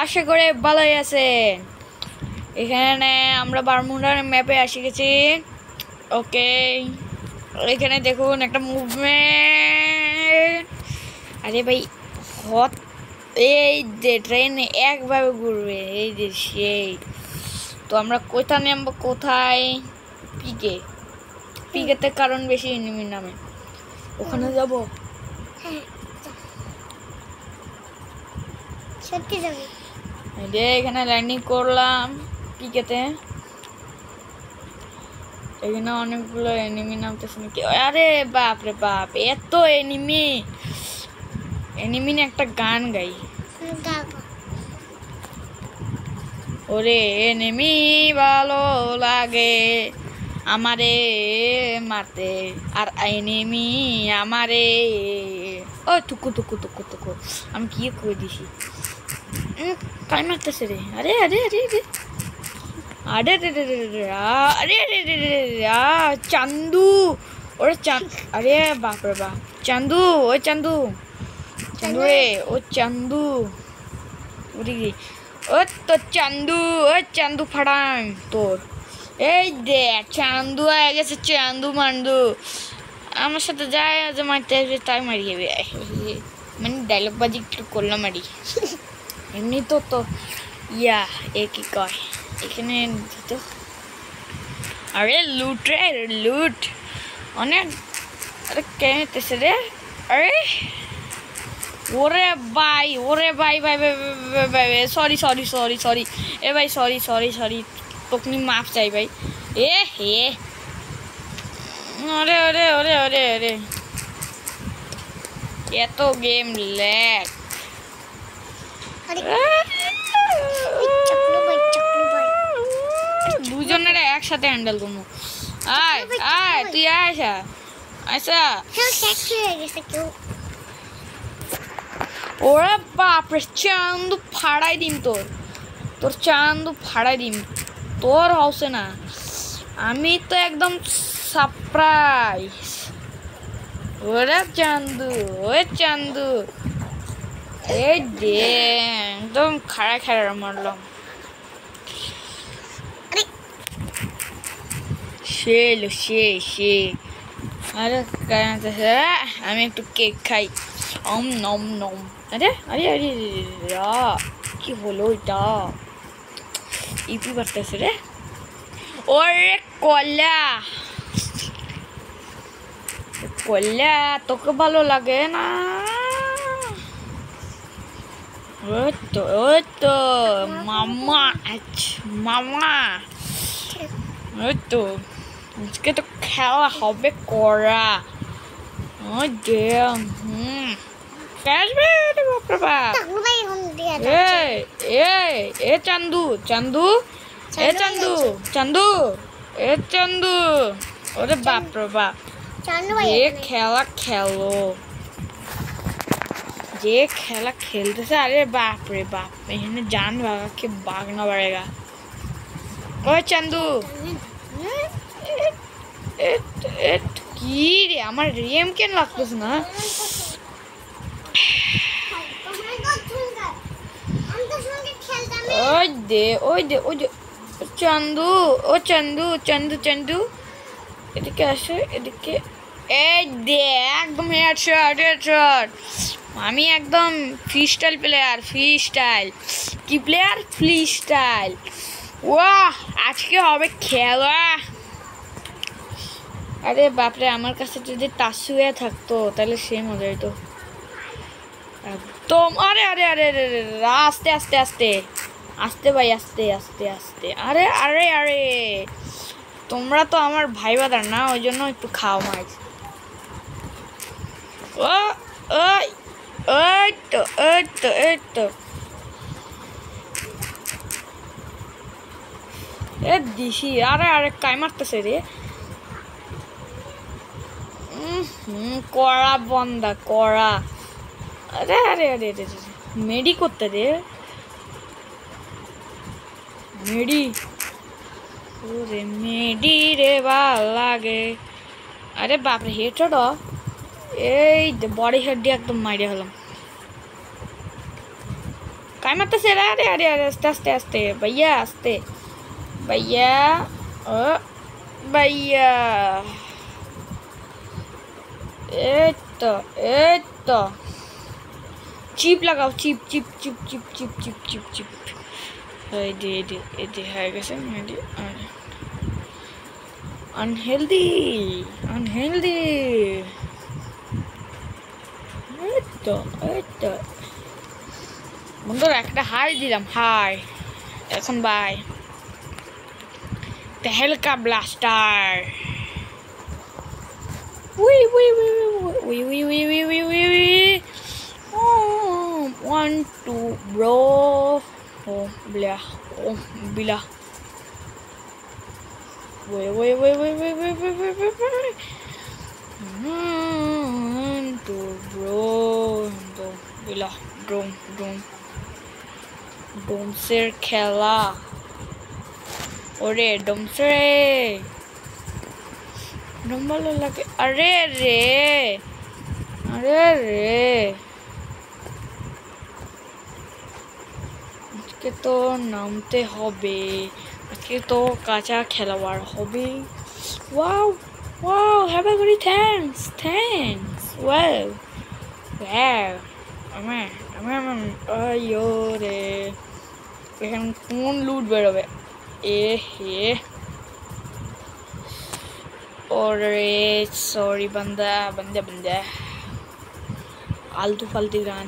আশা করে ভালোই আছেন। এখানে আমরা বারমুডার ম্যাপে এসে গেছি। ওকে, এখানে দেখুন একটা মুভমেন্ট। আরে ভাই হট, এই যে ট্রেন একভাবে ঘুরবে, এই যে সেই। তো আমরা কোথায় নামবো? কোথায়? পিকে। পিকেতে কারণ বেশি এনিমি নামে, ওখানে যাবো। সত্যি যাবে। এখানে ল্যান্ডিং করলাম পিকেতে। এখানে অনেকগুলো এনিমি নামতেছে নাকি? আরে বাপ রে বাপ, এত এনিমি! এনিমি নিয়ে একটা গান গাই। ওরে এনিমি ভালো লাগে আমারে মারতে, আর এনিমি আমারে ও টুকু টুকু টুকু টুকু। আমি কি করে দিছি? কাই মারতেছে রে? আরে আরে আরে আরে আরে রে রে রে রে, আরে রে রে রে রে, চান্দু! ওরে চাঁদ! আরে বাপ রে বাপ, চান্দু! ওই চান্দু, চান্দু রে, ও চান্দু! ওরে ও তো চান্দু, ও চান্দু ফাড়াং তোর। এই দেখ চান্দু হয়ে গেছে, চান্দু মান্দু আমার সাথে যায় যে মারতে আসবে তাই মারি যাবে। মানে ডায়লগ বাজি একটু করলাম আরই। এমনি তো তো ইয়া এ কি কয় এখানে দিত। আরে লুট রে লুট অনেক। আরে কেটেছে রে? আরে ওরে ভাই, ওরে ভাই ভাই ভাই, সরি সরি সরি সরি, এ ভাই সরি সরি সরি, তোকে মাফ চাই ভাই। এ হে, আরে আরে আরে আরে আরে, এত গেম ল্যাগ। দুজনের একসাথে হ্যান্ডেল করবো। আয় আয় তুই আয়সা আচ্ছা। ওরা বাপরে চান্দু ফাড়াই দিম, তোর তোর চান্দু ফাড়াই দিম, তোর হচ্ছে না। আমি তো একদম সারপ্রাইজ। ওরা চান্দু, ওই চান্দু, এই দে একদম খাড়া খাড়া মারলাম। সে সে সে আরে আমি একটু কেক খাই। নম নম নম। আরে আরে আরে কি হলো এটা? ইপি বাড়তেছে রে। ওরে কলা, কলা তোকে ভালো লাগে না? ওই তো মামা, মামা, ওই তো আজকে তো খেলা হবে করা। ওই যে এ চান্দু, চান্দু, এ চান্দু, চান্দু, এ চান্দু, ওরে বাপ রে বাপ, যে খেলা খেলো, যে খেলা খেলতেছে। আরে বাপ রে বাপ, এখানে জান ভাগা কে ভাগনা বাড়েগা। ওই চান্দু, কি রে আমার রেম কেন লাগতেছে না? ওই দে ওই দে ওই দে চান্দু, ও চান্দু, চান্দু চান্দু, এদিকে আসো এদিকে। এই দে একদম হেডশট হেডশট। আমি একদম free style player, free style. কি প্লেয়ার? Free style. ওয়াহ আজকে হবে খেলা। আরে বাপরে, আমার কাছে যদি তাসুয়া থাকতো তাহলে সে মজা হইতো একদম। আরে আরে আরে আরে আস্তে আস্তে আস্তে আস্তে ভাই, আস্তে আস্তে আস্তে। আরে আরে আরে, তোমরা তো আমার ভাই বাদার না, ওই জন্য একটু খাও মাছ। ও ওই ওই তো ওই তো এই তো এ দিছি। আরে আরে কাই মারতেছে রে? কড়া বন্দা কড়া। আরে আরে আরে আরে মেডি করতে দে, মেডি। ওরে মেডি রে ভাল লাগে। আরে বাপরে হেডশট, এই বডি হেড দিয়ে একদম মাইরে হলাম। काय मारतेছে? আরে আরে আরে আস্তে আস্তে আস্তে ভাইয়া, আস্তে ভাইয়া। ও ভাইয়া, এই তো এই তো। চিপ লাগাও, chip chip chip chip chip chip chip chip. এই হয়ে গেছে। Unhealthy unhealthy. এই তো এই তো বন্ধুরা, একটা হাই দিলাম, হাই। এখন বাই। তেহেলকা ব্লাস্টার। উই উই উই উই উই উই উই উই উই উই। 1 2 bro. Oh blah. Oh blah. Wait. 1 2 bro. Blah. ডোমসের খেলা। ওরে ডোমসে, ডোম ভালো লাগে। আরে রে আরে রে, আজকে তো নামতে হবে, আজকে তো কাঁচা খেলোয়াড় হবে। Wow wow, have a very thanks wow wow. আইয়ো রে, এখানে কোন লুট বেরোবে? এ হে, ওরে সরি বান্দা আলতু ফালতু গান।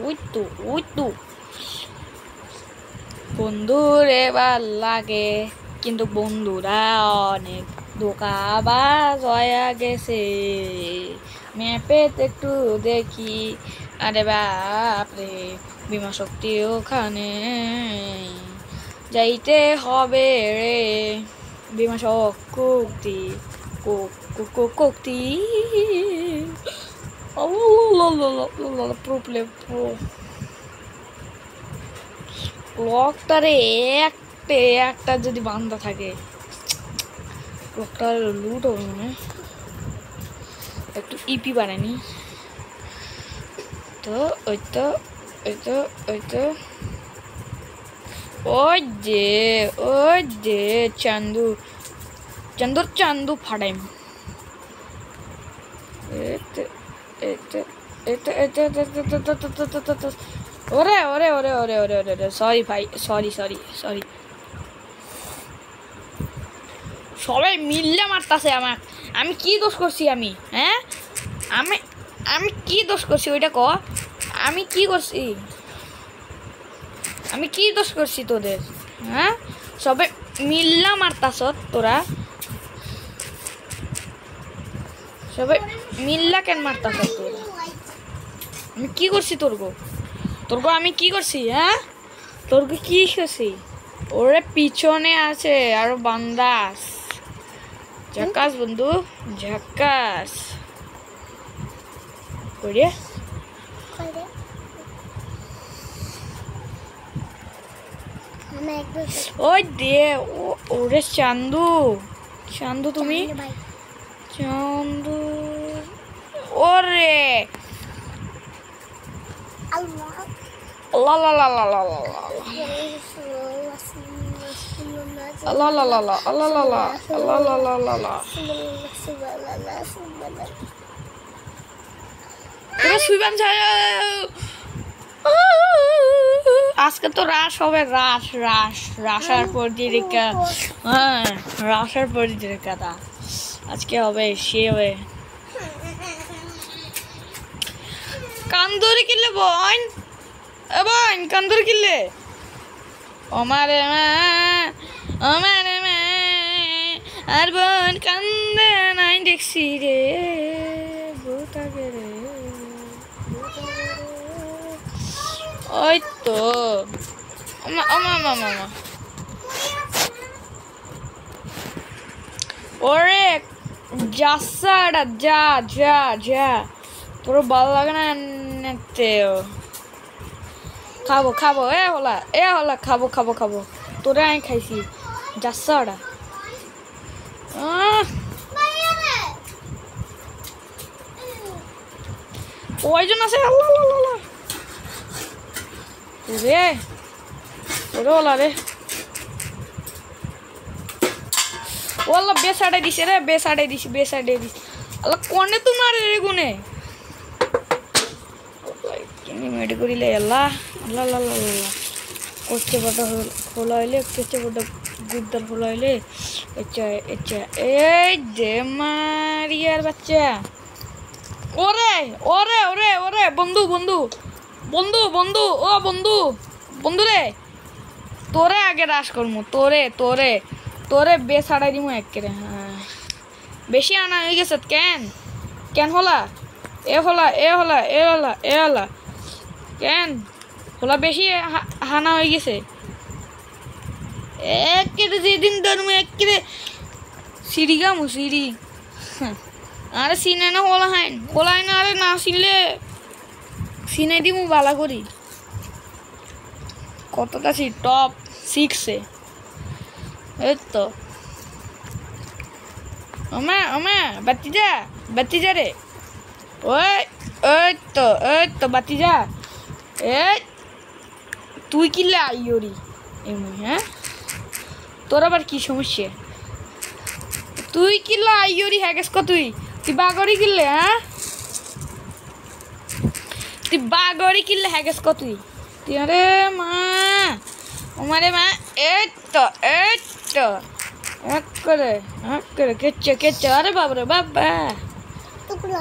ওই তো বন্ধুরে ভাল লাগে, কিন্তু বন্ধুরা অনেক ধোঁকাবাজ হয়ে গেছে। ম্যাপেতে একটু দেখি, আরে বাপরে, বিমা শক্তি ওখানে যাইতে হবে রে। বিমা শক্তি লকটারে একটা যদি বান্ধা থাকে, লকটার লুট হবে না। একটু ইপি বানায়নি তো। ওই যে চান্দু ফাটাইম। ওরে সরি ভাই, সরি সবাই মিললে মারতাছে আমার। আমি কি দোষ করছি? হ্যাঁ, আমি কি দোষ করছি ওইটা ক। আমি কি দোষ করছি তোদের? হ্যাঁ, সবাই মিললা মারতাছ তোরা, সবাই মিল্লা কেন মারতাছ তোরা? আমি কি করছি তোর গো আমি কি করছি? হ্যাঁ, তোর গো কি করছি? ওরে পিছনে আছে আরো বান্দাস। ঝাকাস বন্ধু, ঝাকাস। ওরে ওই দে, ওরে চান্দু তুমি, চান্দু। ওরে আজকে তো রাস হবে, রাসার প্রতিযোগিতা। হ্যাঁ, রাসার প্রতিযোগিতা আজকে হবে, সে হবে। কান্দুরি কিনলে বোন, কান্দুরি কিনলে। ওমারে মা আর বোন কান্দে নাই দেখছি রে, ভূতাকে রে। ওই তো ওরে যাসাড়া, যা তোর ভালো লাগে না? খাবো এ হলা খাবো। তোরে আমি খাইছি, যাসাড়া। কয়জন আছে আল্লাহ আল্লাহ আল্লাহ রে ওরে ওলা রে ওলা বেসাড়ে দিছে রে বেসাড়ে দিছে আল্লাহ কোনে তো মারে রে গুনে কিনি মেড করিলে আল্লাহ আল্লাহ আল্লাহ আল্লাহ কোচে বড় হলো হইলে কোচে বড় গুদ্দার হলো হইলে আচ্ছা আচ্ছা এই যে মারিয়ার বাচ্চা ওরে ওরে ওরে ওরে বন্ধু বন্ধু বন্ধু বন্ধু ও বন্ধু বন্ধু রে তোরে আগে রাস করমু তোরে তোরে তোরে বেসাড়াই দিমু একেরে হ্যাঁ বেশি আনা হয়ে গেছে কেন কেন হলা এ হলা এ হলা এ হলা এ হলা কেন হলা বেশি হানা হয়ে গেছে একেরে যেদিন ধরমু একেরে সিঁড়ি গামু সিঁড়ি আরে সিনে না হলাই না আরে না সিনলে সিনে দিমু বালা করি কতটা সি টপ 6 এই তো ওমা বাতি যা রে ওই তো বাতি যা এই তুই কিলে আইয়রি এমনি হ্যাঁ তোর আবার কি সমস্যা তুই কিলে আইয়রি হ্যাগেস ক তুই বাগরি কিলে হ্যাঁ তুই বাগরি কিলে হ্যাগেস ক তুই আরে মা ওমারে মা এই তো এক করে কেচ্ছে আরে বাবরে বাবা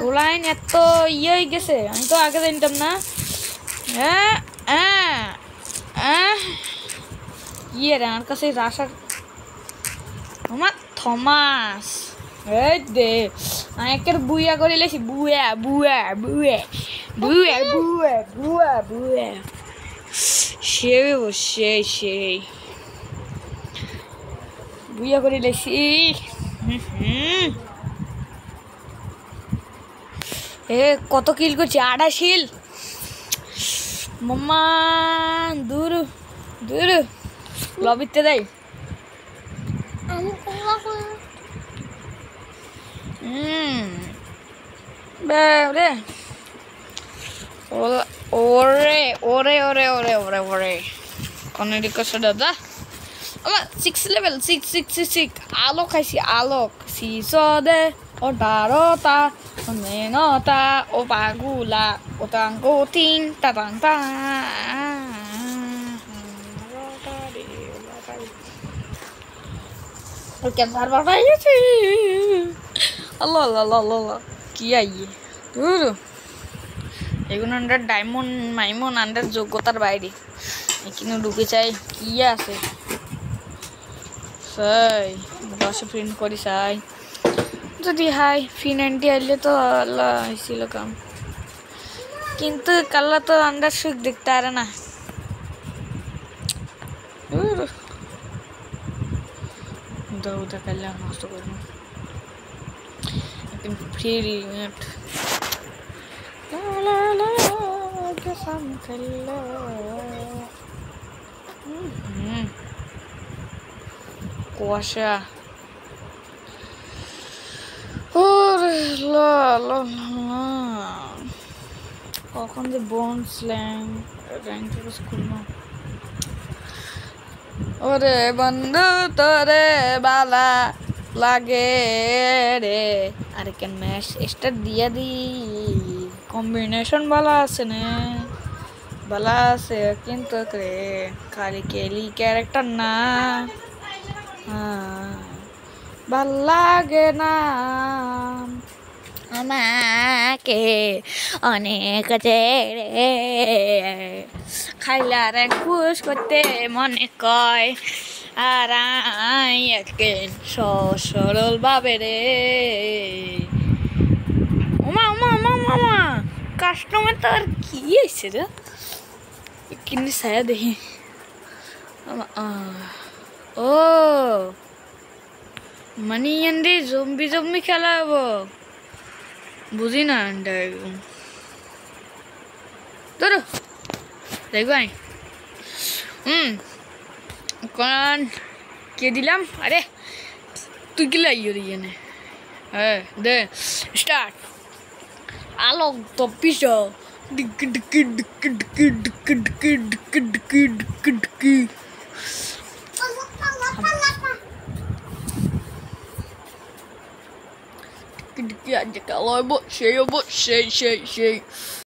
ওলাইন এত ইয়ে হয়ে গেছে আমি তো আগে জানতাম না ইয়ে রে আমার কাছে রাসার আমার থমাস এই দে আমি একের বুয়া করে লেছি বুয়া বুয়া বুয়া বুয়া বুয়া বুয়া বুয়া সেই বুয়া করে লেছি এ কত কিল করছি 28 কিল মাম্মা দূর দূর লবিতে যাই রে ওরে ওরে ওরে ওরে ওরে ওরে কোন রিকোয়েস্ট দাদা আমার 6 লেভেল 6 আলোক খাইছি আলোক সিসদে ও ডারোতা ও নেনতা ও বাগুলা ও তাঙ্গো তিন তাতাং তা ও কে বারবার পাই গেছি আল্লাহ আল্লাহ আল্লাহ কি আইয়ে দূর এগুলো আন্ডার ডায়মন্ড মাইমন আন্ডার যোগ্যতার বাইরে এখানে ঢুকে চাই কি আছে সাই বসে প্রিন্ট করি চাই যদি হাই ফি90 আইলে তো আল্লাহ হয়েছিল কাম কিন্তু কাল্লা তো আন্ডার সুখ দেখতে আরে না দৌড়া কাল্লা নষ্ট করবো একদম ফ্রি রিমেট কুয়াশা কখন যে বোন স্ল্যাং র্যাঙ্ক খুলবো ওরে বন্ধু তোরে বালা লাগে রে আরে কেন ম্যাচ স্টার্ট দিয়া দি কম্বিনেশন ভালো আছে না ভালো আছে কিন্তু খালি কেলি ক্যারেক্টার না ভাল লাগে না আমাকে অনেক ছেড়ে খাইলা র্যাঙ্ক পুশ করতে মনে কয় আর সরল ভাবে রে ওমা ওমা ওমা ওমা কাস্টমার তো আর কি হয়েছে রে কিনে ছায়া দেখি ও মানে এন্ডে জম্বি খেলা হবো বুঝি না একদম ধরো দেখবো আমি কারণ কে দিলাম আরে তুই কি লাগিয়ে রে হ্যাঁ they start Along to pisau. Aja kalau buat saya.